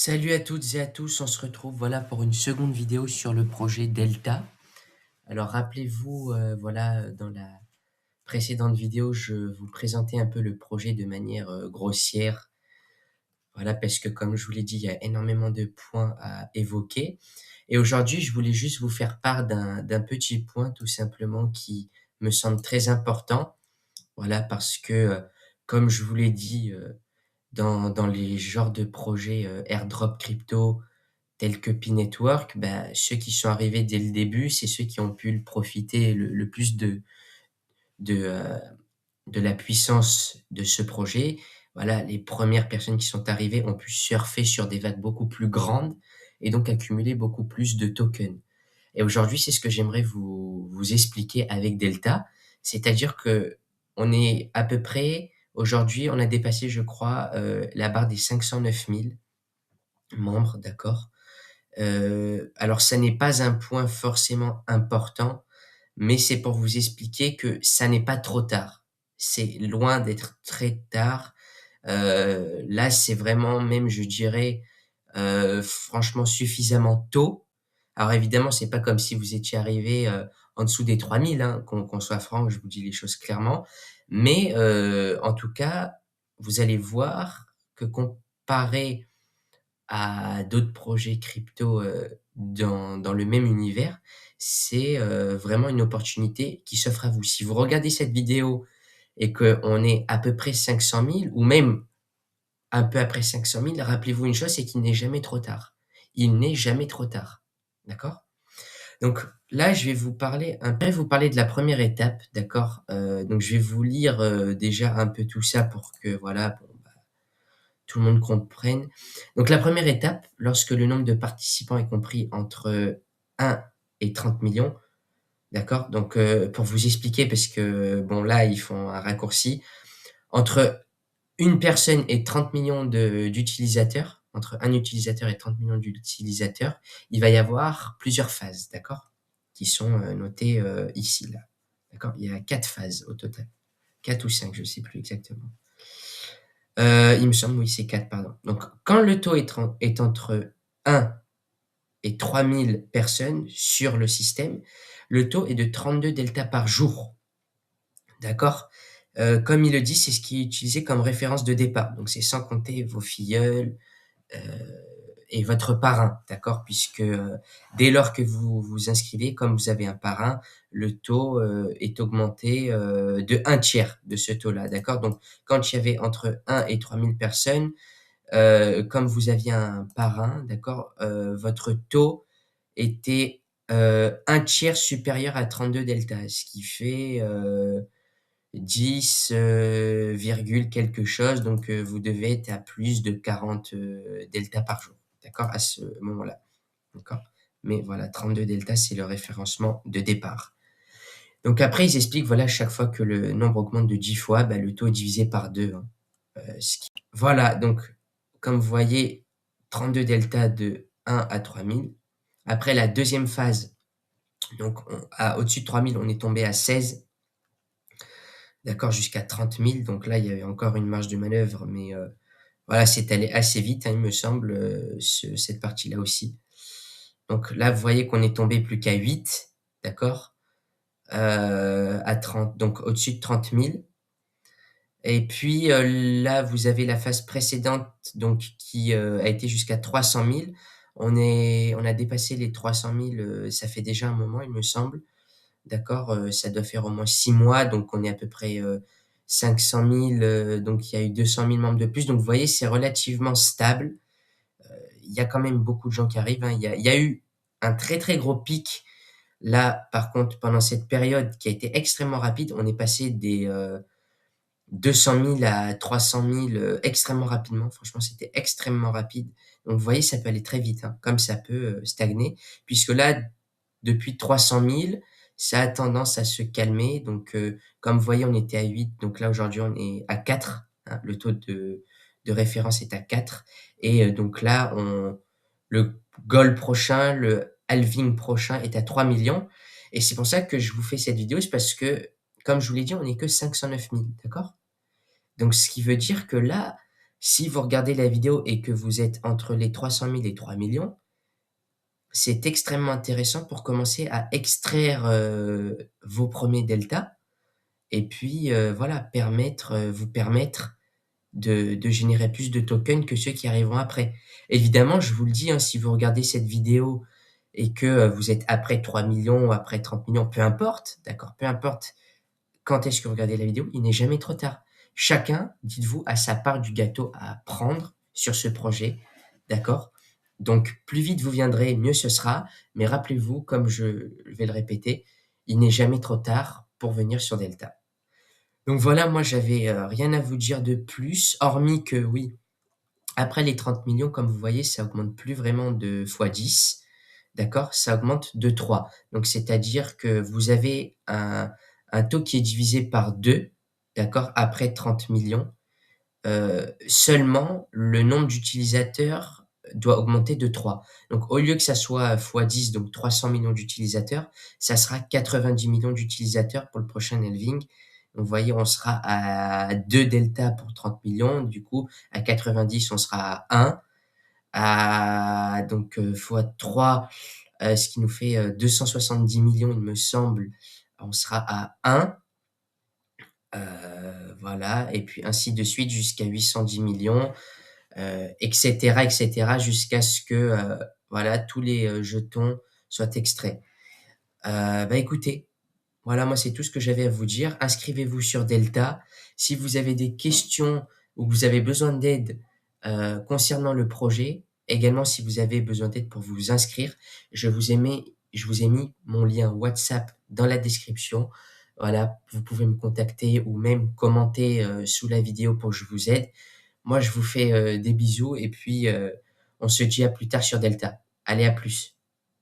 Salut à toutes et à tous, on se retrouve voilà pour une seconde vidéo sur le projet Delta. Alors rappelez-vous, voilà, dans la précédente vidéo, je vous présentais un peu le projet de manière, grossière. Voilà, parce que comme je vous l'ai dit, il y a énormément de points à évoquer et aujourd'hui, je voulais juste vous faire part d'un petit point tout simplement qui me semble très important. Voilà, parce que, comme je vous l'ai dit, dans les genres de projets, airdrop crypto, tels que P-Network, bah, ceux qui sont arrivés dès le début, c'est ceux qui ont pu le profiter le plus de, heu, de la puissance de ce projet. Voilà, les premières personnes qui sont arrivées ont pu surfer sur des vagues beaucoup plus grandes et donc accumuler beaucoup plus de tokens. Et aujourd'hui, c'est ce que j'aimerais vous expliquer avec Delta. C'est-à-dire que on est à peu près aujourd'hui, on a dépassé, je crois, la barre des 509 000 membres, d'accord? Alors ça n'est pas un point forcément important, mais c'est pour vous expliquer que ça n'est pas trop tard. C'est loin d'être très tard. Là, c'est vraiment même, je dirais, franchement suffisamment tôt. Alors évidemment, c'est pas comme si vous étiez arrivé, en dessous des 3 000, hein, qu'on soit franc, je vous dis les choses clairement. Mais, en tout cas, vous allez voir que comparé à d'autres projets crypto, dans le même univers, c'est, vraiment une opportunité qui s'offre à vous. Si vous regardez cette vidéo et qu'on est à peu près 500 000 ou même un peu après 500 000, rappelez-vous une chose, c'est qu'il n'est jamais trop tard. Il n'est jamais trop tard. D'accord? Donc là, je vais vous parler de la première étape, d'accord? Donc je vais vous lire, déjà un peu tout ça pour que voilà, bon, tout le monde comprenne. Donc la première étape, lorsque le nombre de participants est compris entre 1 et 30 millions, d'accord? Donc, pour vous expliquer parce que bon là, ils font un raccourci. Entre une personne et 30 millions d'utilisateurs, entre un utilisateur et 30 millions d'utilisateurs, il va y avoir plusieurs phases, d'accord? Qui sont, notées, ici, là. D'accord? Il y a 4 phases au total. 4 ou 5, je ne sais plus exactement. Il me semble, oui, c'est 4, pardon. Donc quand le taux est entre 1 et 3 000 personnes sur le système, le taux est de 32 delta par jour, d'accord? Comme il le dit, c'est ce qui est utilisé comme référence de départ, donc c'est sans compter vos filleuls, heu et votre parrain, d'accord? Puisque, dès lors que vous vous inscrivez, comme vous avez un parrain, le taux, est augmenté, de un tiers de ce taux-là, d'accord? Donc quand il y avait entre 1 et 3 000 personnes, comme vous aviez un parrain, d'accord, votre taux était, 1/3 supérieur à 32 delta, ce qui fait, 10, virgule quelque chose, donc vous devez être à plus de 40, delta par jour, d'accord? À ce moment-là, d'accord? Mais voilà, 32 delta, c'est le référencement de départ. Donc après, ils expliquent, voilà, chaque fois que le nombre augmente de 10 fois, bah, le taux est divisé par 2, hein, ce qui voilà, donc comme vous voyez, 32 delta de 1 à 3 000. Après la deuxième phase, donc au-dessus de 3 000, on est tombé à 16, d'accord, jusqu'à 30 000. Donc là, il y avait encore une marge de manœuvre, mais voilà, c'est allé assez vite, hein, il me semble, cette partie-là aussi. Donc là, vous voyez qu'on est tombé plus qu'à 8, d'accord, à 30, donc au-dessus de 30 000. Et puis, là, vous avez la phase précédente donc qui, a été jusqu'à 300 000. On a dépassé les 300 000, ça fait déjà un moment, il me semble. D'accord? Ça doit faire au moins 6 mois, donc on est à peu près, 500 000, donc il y a eu 200 000 membres de plus. Donc vous voyez, c'est relativement stable. Il y a quand même beaucoup de gens qui arrivent, hein. Il y a eu un très, très gros pic là, par contre, pendant cette période qui a été extrêmement rapide. On est passé des, 200 000 à 300 000, extrêmement rapidement. Franchement, c'était extrêmement rapide. Donc vous voyez, ça peut aller très vite, hein, comme ça peut, stagner. Puisque là, depuis 300 000, ça a tendance à se calmer. Donc, comme vous voyez, on était à 8, donc là, aujourd'hui, on est à 4, hein. Le taux de référence est à 4 et donc là, on le goal prochain, le halving prochain est à 3 millions. Et c'est pour ça que je vous fais cette vidéo, c'est parce que, comme je vous l'ai dit, on n'est que 509 000, d'accord? Donc ce qui veut dire que là, Si vous regardez la vidéo et que vous êtes entre les 300 000 et 3 millions, c'est extrêmement intéressant pour commencer à extraire, vos premiers deltas et puis, voilà, vous permettre de générer plus de tokens que ceux qui arriveront après. Évidemment, je vous le dis, hein, si vous regardez cette vidéo et que, vous êtes après 3 millions ou après 30 millions, peu importe, d'accord? Peu importe quand est-ce que vous regardez la vidéo, il n'est jamais trop tard. Chacun, dites-vous, a sa part du gâteau à prendre sur ce projet, d'accord? Donc plus vite vous viendrez, mieux ce sera, mais rappelez-vous, comme je vais le répéter, il n'est jamais trop tard pour venir sur Delta. Donc voilà, moi j'avais, rien à vous dire de plus, hormis que oui, après les 30 millions, comme vous voyez, ça augmente plus vraiment de fois 10, d'accord? Ça augmente de 3. Donc c'est-à-dire que vous avez un taux qui est divisé par 2, d'accord? Après 30 millions. Seulement le nombre d'utilisateurs doit augmenter de 3. Donc au lieu que ça soit fois 10, donc 300 millions d'utilisateurs, ça sera 90 millions d'utilisateurs pour le prochain halving. Donc vous voyez, on sera à 2 delta pour 30 millions, du coup à 90 on sera à 1, à donc fois 3, ce qui nous fait, 270 millions il me semble, on sera à 1. Voilà et puis ainsi de suite jusqu'à 810 millions, et cetera, jusqu'à ce que, voilà, tous les, jetons soient extraits. Bah, écoutez, voilà, moi, c'est tout ce que j'avais à vous dire. Inscrivez-vous sur Delta. Si vous avez des questions ou que vous avez besoin d'aide, concernant le projet, également si vous avez besoin d'aide pour vous inscrire, je vous ai mis mon lien WhatsApp dans la description. Voilà, vous pouvez me contacter ou même commenter, sous la vidéo pour que je vous aide. Moi, je vous fais, des bisous et puis, on se dit à plus tard sur Delta. Allez, à plus.